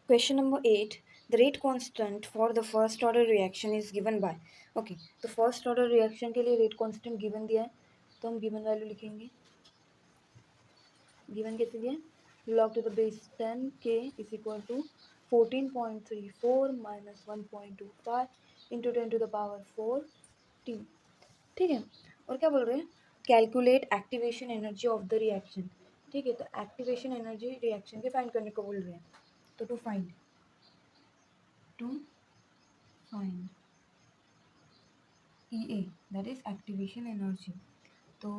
Question number 8. The rate constant for the first order reaction is given by. Okay तो first order reaction के लिए rate constant given दिया है, तो हम गिवन वैल्यू लिखेंगे. गिवन कैसे दिया है? log to the base 10 k is equal to 14.34 minus 1.25 into 10 to the power 4 t. ठीक है. और क्या बोल रहे हैं? Calculate activation energy of the reaction. ठीक है, तो एक्टिवेशन एनर्जी रिएक्शन के फाइंड करने को बोल रहे हैं. तो to find EA that is activation energy. तो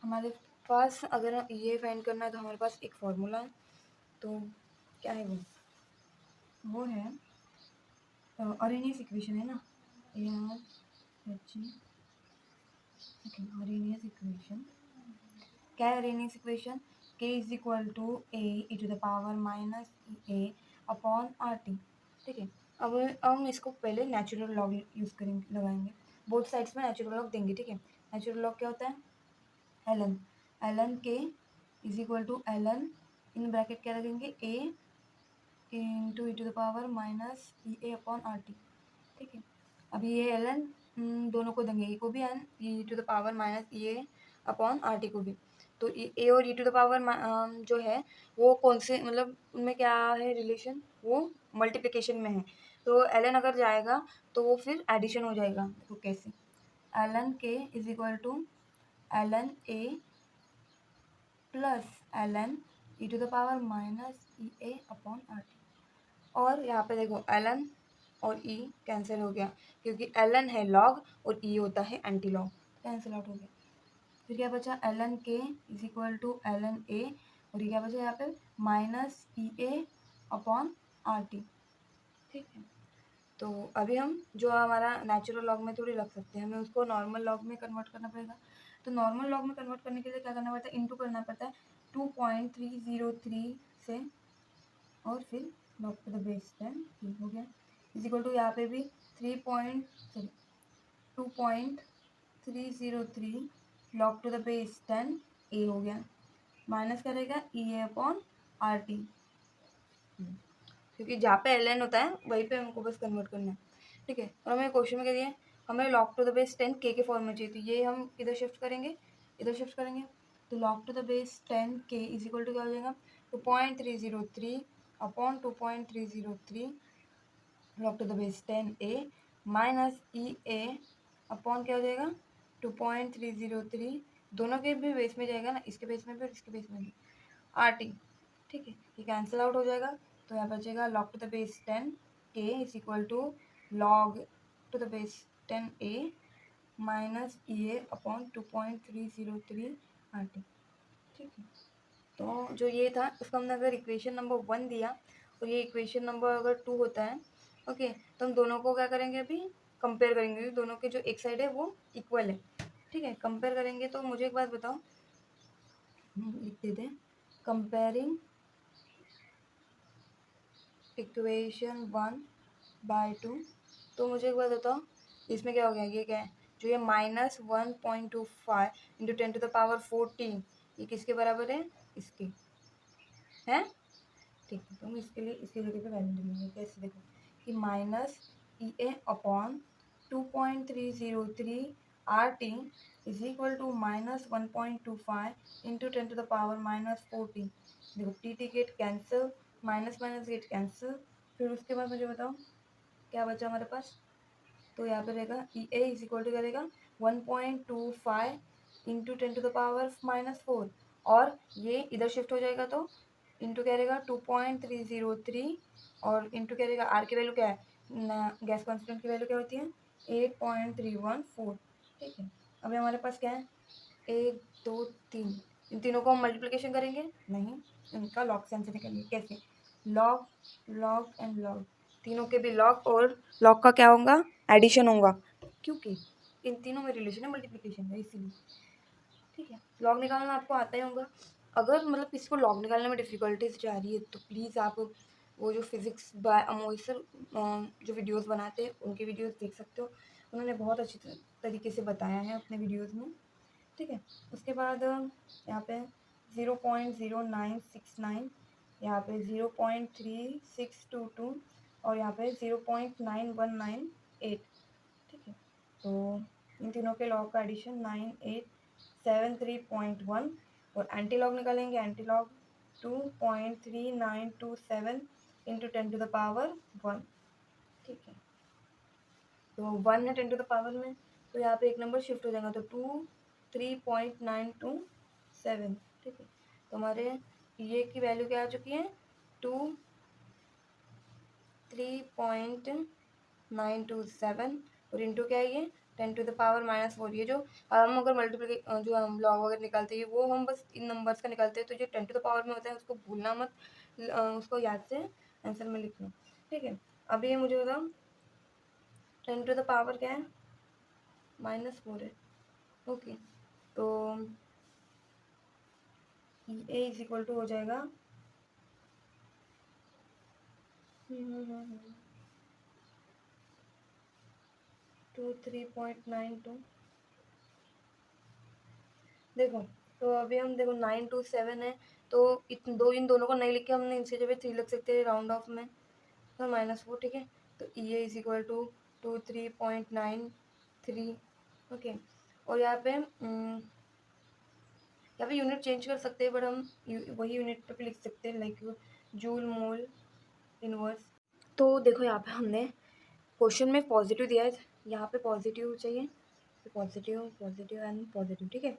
हमारे पास अगर EA फाइंड करना है तो हमारे पास एक फॉर्मूला है. तो क्या है वो है अरेनियस इक्वेशन है ना. अरेनियस इक्वेशन क्या है? Arrhenius equation K is equal to A to the power minus EA upon RT. ठीक है. अब हम इसको पहले नेचुरल लॉग यूज़ करेंगे, लगाएंगे. बोथ साइड्स में नेचुरल लॉग देंगे. ठीक है. नेचुरल लॉग क्या होता है? ln K is equal to ln in bracket क्या रखेंगे? A into e to the power minus EA upon RT. ठीक है. अभी ये ln दोनों को देंगे, ए को भी n e to the power minus EA upon RT को भी. तो ए और ई टू द पावर जो है वो कौन से, मतलब उनमें क्या है रिलेशन? वो मल्टीप्लिकेशन में है. तो ln अगर जाएगा तो वो फिर एडिशन हो जाएगा. देखो कैसे? ln K is equal to ln A plus ln e to the power minus EA upon RT. और यहाँ पे देखो ln और E कैंसिल हो गया, क्योंकि ln है लॉग और E होता है एंटी लॉग. कैंसिल आउट हो गया. फिर क्या बचा? ln K is equal to ln A और ये क्या बचा यहाँ पे? Minus EA upon RT. ठीक है. तो अभी हम जो हमारा नेचुरल लॉग में थोड़ी रख सकते हैं, हमें उसको नॉर्मल लॉग में कन्वर्ट करना पड़ेगा. तो नॉर्मल लॉग में कन्वर्ट करने के लिए क्या करना पड़ता है? इनटू करना पड़ता है 2.303 से और फिर लॉग टू द बेस 10 हो गया इज इक्वल टू यहाँ पे भी 2.303 log to the base 10 A हो गया. माइनस करेगा EA अपॉन RT, क्योंकि जहाँ पे ln होता है वहीं पे हमको बस कन्वर्ट करना है. ठीक है. और हमें क्वेश्चन में क्या दिया है? हमें log to the base 10 K के फॉर्म में चाहिए. तो ये हम इधर शिफ्ट करेंगे, इधर शिफ्ट करेंगे. तो log to the base 10 K is equal to क्या हो जाएगा? 2.303 upon 2.303 log to the base 10 A minus EA upon क्या हो जाएगा? 2.303 दोनों के भी बेस में जाएगा ना, इसके बेस में भी और इसके बेस में भी, RT. ठीक है. ये कैंसिल आउट हो जाएगा. तो यहाँ बचेगा log to the base 10 K is equal to log to the base 10 A minus EA upon 2.303 RT. ठीक है. तो जो ये था उसको हमने अगर इक्वेशन नंबर 1 दिया और ये इक्वेशन नंबर अगर 2 होता है, ओके, तो हम दोनों को क्या करेंगे? अभी कंपेयर करेंगे. दोनों के जो एक साइड है वो इक्वल है. ठीक है. कंपेयर करेंगे. तो मुझे एक बात बताओ, लिख देते हैं कंपेयरिंग इक्वेशन 1/2. तो मुझे एक बात बताओ, इसमें क्या हो गया? ये क्या है? जो ये minus 1.25 into 10 to the power 14, ये किसके बराबर है? इसके है. ठीक है. तो हम इसके लिए इसकी जगह पे वैल्यू लेंगे. कैसे? देखो कि minus EA upon 2.303 RT is equal to minus 1.25 into 10 to the power minus 14. देखो T get cancel, minus minus get cancel. फिर उसके बाद मुझे बताओ क्या बचा हमारे पास? तो यहाँ पे रहेगा EA इज इक्वल टू क्या रहेगा? 1.25 into 10 to the power minus 4. और ये इधर शिफ्ट हो जाएगा तो इंटू क्या रहेगा? 2.303 और इंटू क्या रहेगा? आर की वैल्यू क्या है? गैस कॉन्स्टेंट की वैल्यू क्या होती है? 8.314. ठीक है. अभी हमारे पास क्या है? 1 2 3. इन तीनों को हम मल्टीप्लिकेशन करेंगे? नहीं, इनका लॉग सेंस निकालेंगे. कैसे? लॉग लॉग एंड लॉग, तीनों के भी लॉग और लॉग का क्या होगा? एडिशन होगा, क्योंकि इन तीनों में रिलेशन है मल्टीप्लिकेशन है, इसीलिए. ठीक है. लॉग निकालना आपको आता ही होगा. अगर मतलब किसी को लॉग निकालने में डिफ़िकल्टीज जा रही है तो प्लीज़ आप वो जो फिज़िक्स बाय अमोल सर जो वीडियोस बनाते हैं उनकी वीडियोस देख सकते हो. उन्होंने बहुत अच्छी तरीके से बताया है अपने वीडियोस में. ठीक है. उसके बाद यहाँ पे 0.0969 यहाँ पे 0.3622 और यहाँ पे 0.9198, ठीक है। तो इन तीनों के लॉग का एडिशन 9873.1 और एंटी लॉग निकालेंगे, एंटी लॉग 2.3927 इंटू 10⁻1, ठीक है। तो 1 है 10⁻, में तो यहाँ पे एक नंबर शिफ्ट हो जाएगा, तो 3.927, ठीक है। तो हमारे ये की वैल्यू क्या आ चुकी है, 3.927 और इंटू क्या है ये 10⁻⁻4। ये जो हम अगर मल्टीप्लिके जो हम लॉग वगैरह निकालते हैं वो हम बस इन नंबर्स का निकालते हैं, तो जो 10⁻ में होता है उसको भूलना मत, उसको याद से आंसर में लिखना, ठीक है। अभी ये मुझे बताओ 10⁻ क्या है, -4 है, ओके। तो ए इज इक्वल टू हो जाएगा 23.92। देखो तो अभी हम देखो 927 है, तो इन दोनों को नहीं लिख के हमने इनसे जब 3 लिख सकते हैं राउंड ऑफ में, तो -4, ठीक है। तो ई ए इज इक्वल टू 23.93, ओके। और यहाँ पे यूनिट चेंज कर सकते हैं, बट हम वही यूनिट पे लिख सकते हैं, लाइक जूल मोल इनवर्स। तो देखो यहाँ पे हमने क्वेश्चन में पॉजिटिव दिया है, यहाँ पे पॉजिटिव चाहिए, तो पॉजिटिव पॉजिटिव एंड पॉजिटिव, ठीक है।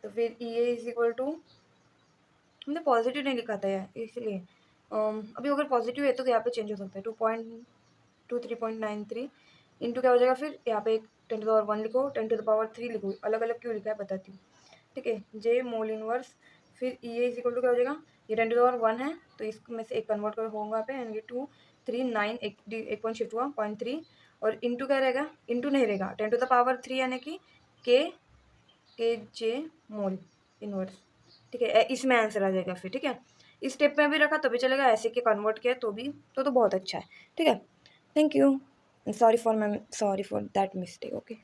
तो फिर ई ए इज इक्वल टू, हमने पॉजिटिव नहीं लिखा था यार, इसलिए अभी अगर पॉजिटिव है तो यहाँ पे चेंज हो सकता है, 23.93 इंटू क्या हो जाएगा, फिर यहाँ पे 10⁻1 लिखो, 10⁻3 लिखो, अलग अलग क्यों लिखा है बताती हूँ, ठीक है। जे मोल इनवर्स, फिर ई ए इज इक्वल टू क्या हो जाएगा, ये 10⁻1 है तो इसमें से एक कन्वर्ट कर होगा यहाँ पे, एंड ये 239 एक पॉइंट शिफ्ट हुआ 0.3, और इंटू क्या रहेगा, इंटू नहीं रहेगा, 10⁻3 यानी कि के जे मोल इनवर्स, ठीक है। इसमें आंसर आ जाएगा फिर, ठीक है। इस स्टेप में भी रखा तो भी चलेगा, ऐसे के कन्वर्ट किया तो भी, तो बहुत अच्छा है, ठीक है। Thank you, sorry for that mistake, okay.